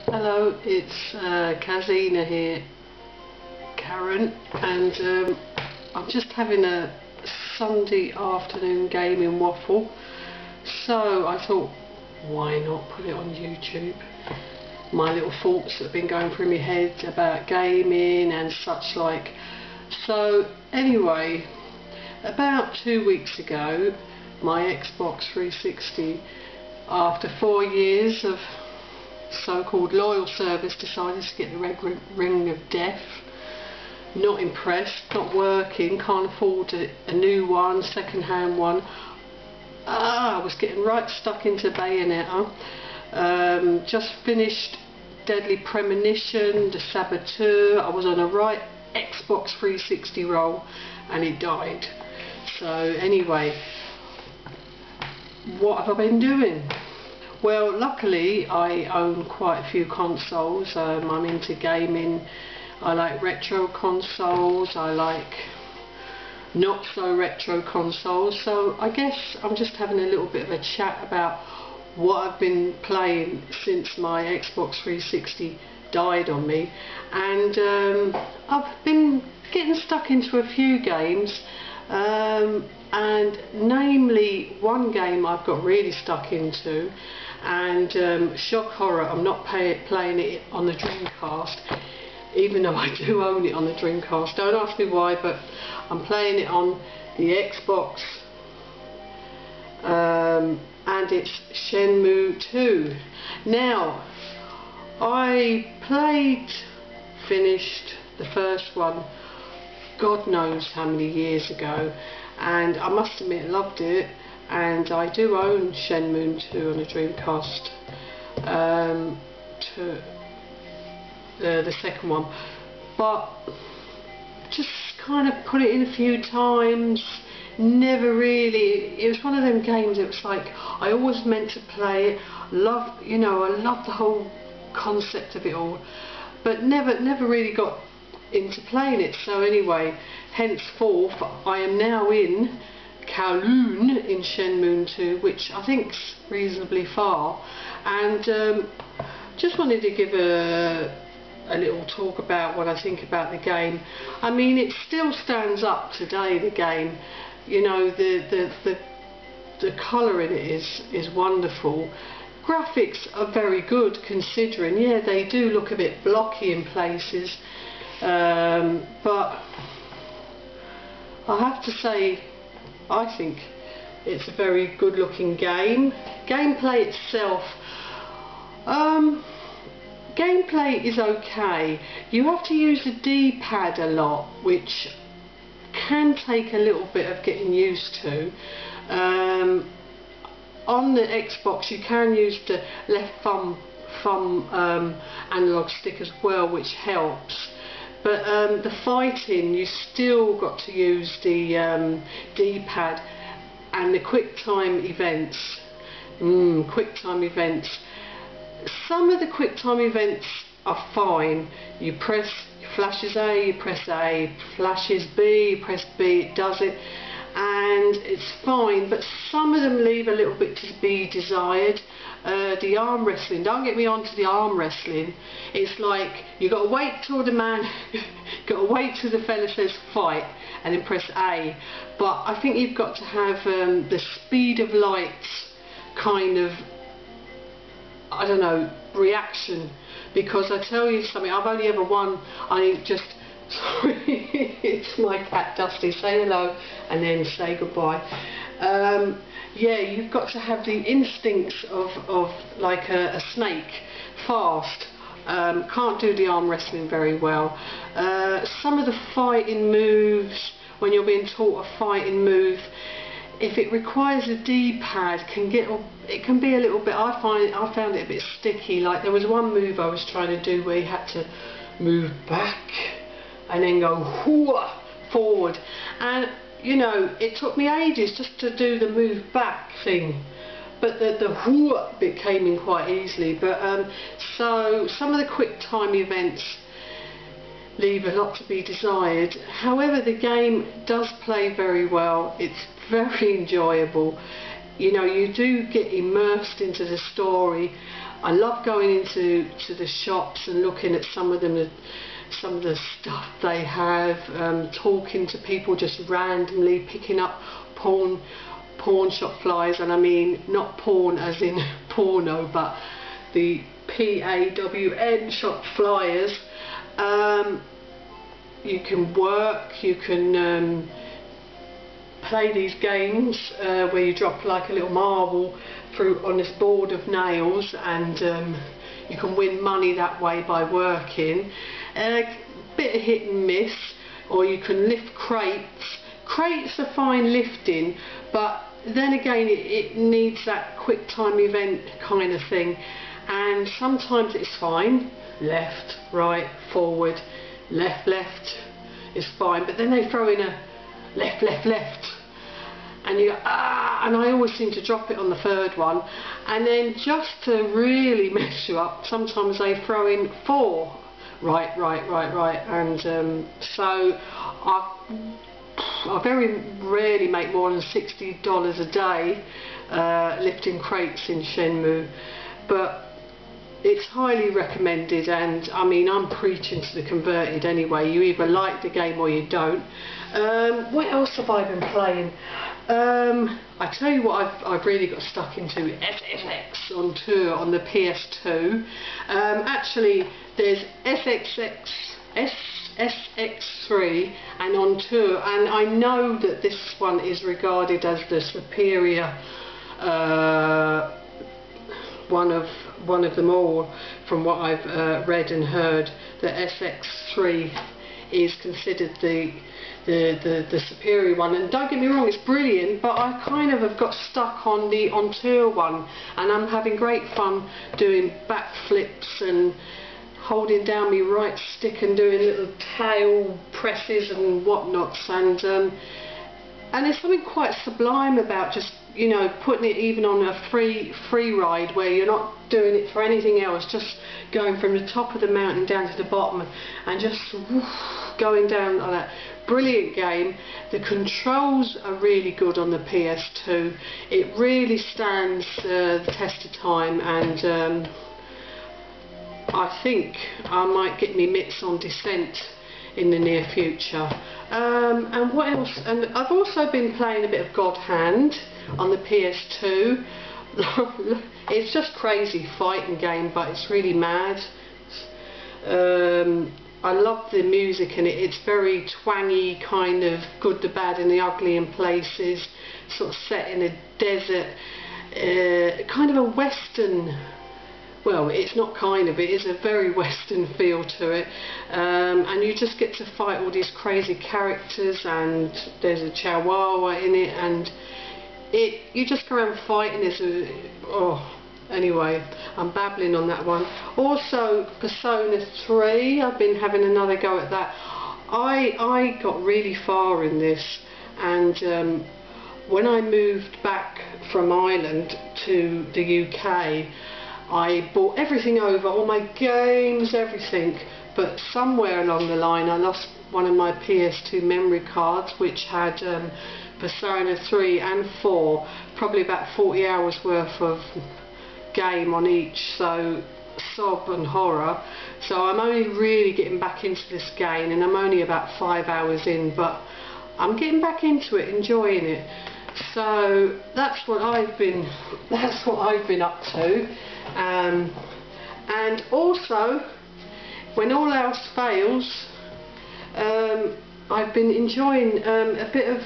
Hello, it's Kazina here, Karen, and I'm just having a Sunday afternoon game in Waffle, so I thought, why not put it on YouTube? My little thoughts that have been going through my head about gaming and such like. So anyway, about 2 weeks ago, my Xbox 360, after 4 years of so-called loyal service, decided to get the red ring of death. Not impressed, not working, can't afford a new one, second-hand one. I was getting right stuck into Bayonetta. Just finished Deadly Premonition, the Saboteur. I was on a right Xbox 360 roll and it died. So anyway, what have I been doing? Well, luckily I own quite a few consoles. I'm into gaming. I like retro consoles, I like not so retro consoles, so I guess I'm just having a little bit of a chat about what I've been playing since my Xbox 360 died on me. And I've been getting stuck into a few games, and namely one game I've got really stuck into, and shock horror, I'm not playing it on the Dreamcast, even though I do own it on the Dreamcast. Don't ask me why, but I'm playing it on the Xbox, and it's Shenmue 2. Now, I finished the first one God knows how many years ago, and I must admit loved it, and I do own Shenmue 2 on a Dreamcast, the second one, but just kind of put it in a few times, never really. It was one of them games, it was like I always meant to play it, I loved the whole concept of it all, but never really got into playing it. So anyway, henceforth I am now in Kowloon in Shenmue 2, which I think's reasonably far, and just wanted to give a little talk about what I think about the game. I mean, it still stands up today, the game. You know, the colour in it is wonderful. Graphics are very good considering, yeah, they do look a bit blocky in places, but I have to say I think it's a very good looking game. Gameplay itself, gameplay is okay. You have to use the D-pad a lot, which can take a little bit of getting used to. On the Xbox you can use the left thumb analog stick as well, which helps. But the fighting, you still got to use the D-pad, and the quick time events. Some of the quick time events are fine. You flashes A, you press A, flashes B, you press B, it does it, and it's fine. But some of them leave a little bit to be desired. The arm wrestling, don't get me onto the arm wrestling. It's like you got to wait till the fella says fight and then press A. But I think you've got to have the speed of light kind of, I don't know, reaction, because I tell you something, I've only ever won. Sorry, it's my cat Dusty. Say hello and then say goodbye. Yeah, you've got to have the instincts of like a snake, fast. Can't do the arm wrestling very well. Some of the fighting moves, when you're being taught a fighting move, if it requires a D-pad, it can be a little bit. I found it a bit sticky. Like there was one move I was trying to do where you had to move back and then go forward, and you know, it took me ages just to do the move back thing, but the bit came in quite easily. But so some of the quick time events leave a lot to be desired. However, the game does play very well. It's very enjoyable. You know, you do get immersed into the story. I love going into the shops and looking at some of the stuff they have, talking to people just randomly, picking up pawn shop flyers, and I mean not porn as in porno, but the PAWN shop flyers. You can work, you can play these games where you drop like a little marble through on this board of nails, and you can win money that way by working. A bit of hit and miss, or you can lift crates. Crates are fine lifting, but then again it needs that quick time event kind of thing, and sometimes it's fine, left, right, forward, left, is fine, but then they throw in a left, and you go, and I always seem to drop it on the third one, and then just to really mess you up, sometimes they throw in 4, right, and so I very rarely make more than $60 a day lifting crates in Shenmue, but it's highly recommended, and I mean, I'm preaching to the converted anyway. You either like the game or you don't. What else have I been playing? I tell you what I've really got stuck into, SSX on tour on the PS2. Actually, there's SSX3 and on tour, and I know that this one is regarded as the superior one of them all, from what I've read and heard. The SX3 is considered the superior one, and don't get me wrong, it's brilliant, but I kind of have got stuck on the on tour one, and I'm having great fun doing backflips and holding down my right stick and doing little tail presses and whatnots, and there's something quite sublime about just, you know, putting it even on a free ride where you're not doing it for anything else, just going from the top of the mountain down to the bottom and just going down like that. Brilliant game. The controls are really good on the PS2. It really stands the test of time, and I think I might get me mitts on Descent in the near future. And what else? And I've also been playing a bit of God Hand on the PS2. It's just crazy fighting game, but it's really mad. I love the music in it. It's very twangy, kind of good, the bad and the ugly in places, sort of set in a desert, kind of a western. Well, it's not kind of, it is a very western feel to it, and you just get to fight all these crazy characters, and there's a chihuahua in it, and you just go around fighting. Anyway, I'm babbling on that one. Also, Persona 3, I've been having another go at that. I got really far in this, and when I moved back from Ireland to the UK, I bought everything over, all my games, everything, but somewhere along the line I lost one of my PS2 memory cards, which had Persona 3 and 4, probably about 40 hours worth of game on each, so sob and horror. So I'm only really getting back into this game, and I'm only about 5 hours in, but I'm getting back into it, enjoying it. So that's what I've been up to. And also, when all else fails, I've been enjoying a bit of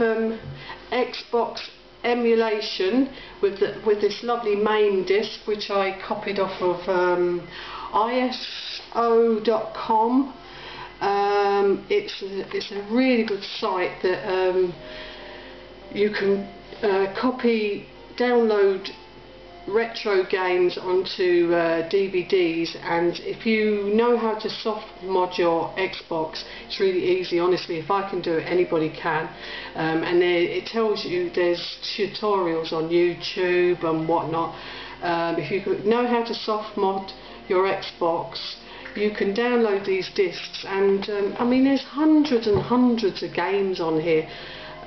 Xbox emulation with this lovely main disc, which I copied off of ISO.com. It's a really good site that you can download retro games onto DVDs, and if you know how to soft mod your Xbox, it's really easy. Honestly, if I can do it, anybody can. And it tells you there's tutorials on YouTube and whatnot. If you know how to soft mod your Xbox, you can download these discs, and I mean, there's hundreds and hundreds of games on here.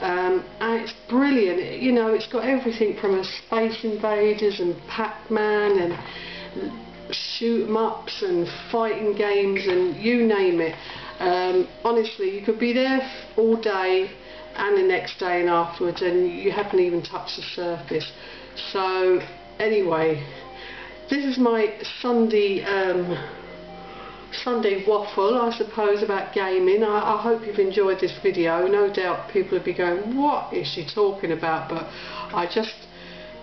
And it's brilliant, you know, it's got everything from a Space Invaders and Pac-Man and shoot 'em ups and fighting games and you name it. Honestly, you could be there all day and the next day and afterwards, and you haven't even touched the surface. So anyway, this is my Sunday waffle, I suppose, about gaming. I hope you've enjoyed this video. No doubt people will be going, what is she talking about? But I just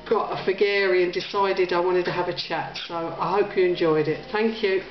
got a fagary and decided I wanted to have a chat, so I hope you enjoyed it. Thank you.